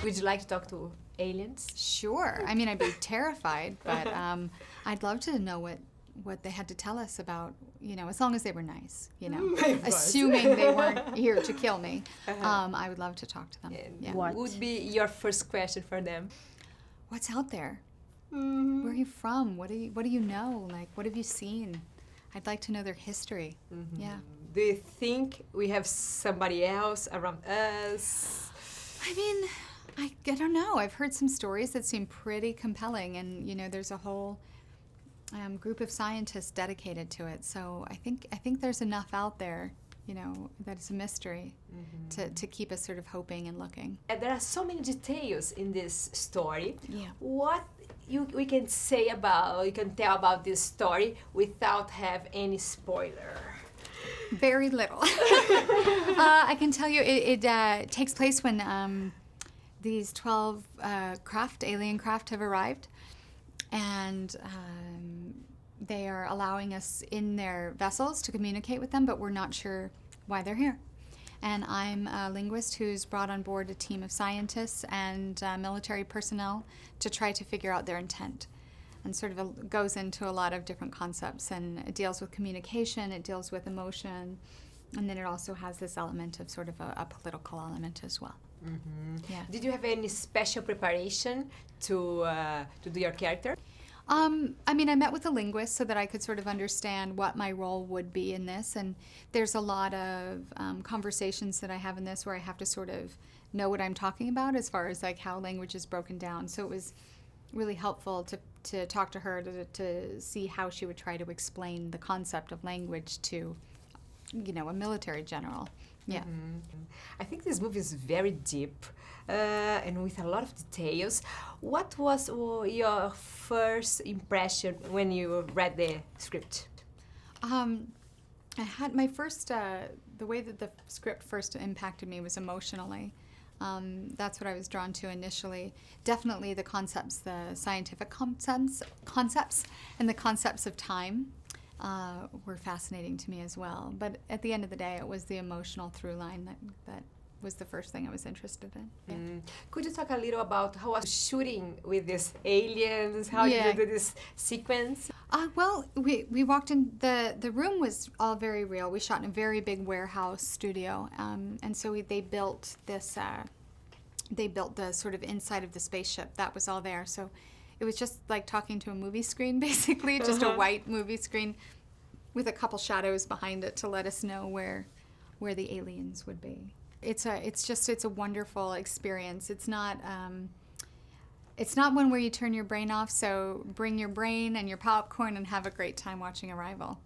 Would you like to talk to aliens? Sure. I mean, I'd be terrified, but I'd love to know what they had to tell us about, as long as they were nice, assuming they weren't here to kill me. I would love to talk to them. Yeah. What would be your first question for them? What's out there? Where are you from? What do you know? Like, what have you seen? I'd like to know their history. Yeah. Do you think we have somebody else around us? I mean, I don't know. I've heard some stories that seem pretty compelling, and there's a whole group of scientists dedicated to it. So I think there's enough out there, that it's a mystery to keep us sort of hoping and looking. And there are so many details in this story. Yeah. What we can tell about this story without have any spoiler? Very little. I can tell you it takes place when these 12 alien craft have arrived, and they are allowing us in their vessels to communicate with them, but we're not sure why they're here. And I'm a linguist who's brought on board a team of scientists and military personnel to try to figure out their intent. And sort of goes into a lot of different concepts, and it deals with communication, it deals with emotion, and then it also has this element of sort of a political element as well. Yeah. Did you have any special preparation to do your character? I mean, I met with a linguist so that I could sort of understand what my role would be in this, and there's a lot of conversations that I have in this where I have to sort of know what I'm talking about as far as like how language is broken down. So it was really helpful to talk to her to see how she would try to explain the concept of language to, a military general. Yeah. I think this movie is very deep and with a lot of details. What was your first impression when you read the script? I had my first, the way that the script first impacted me was emotionally. That's what I was drawn to initially. Definitely the concepts, the scientific concepts and the concepts of time were fascinating to me as well. But at the end of the day, it was the emotional through line that was the first thing I was interested in. Yeah. Could you talk a little about how was shooting with these aliens? How did you do this sequence? Well, we walked in, the room was all very real. We shot in a very big warehouse studio, and so they built this, they built the sort of inside of the spaceship. That was all there. So it was just like talking to a movie screen, basically, just a white movie screen with a couple shadows behind it to let us know where the aliens would be. It's a wonderful experience. It's not one where you turn your brain off, so bring your brain and your popcorn and have a great time watching Arrival.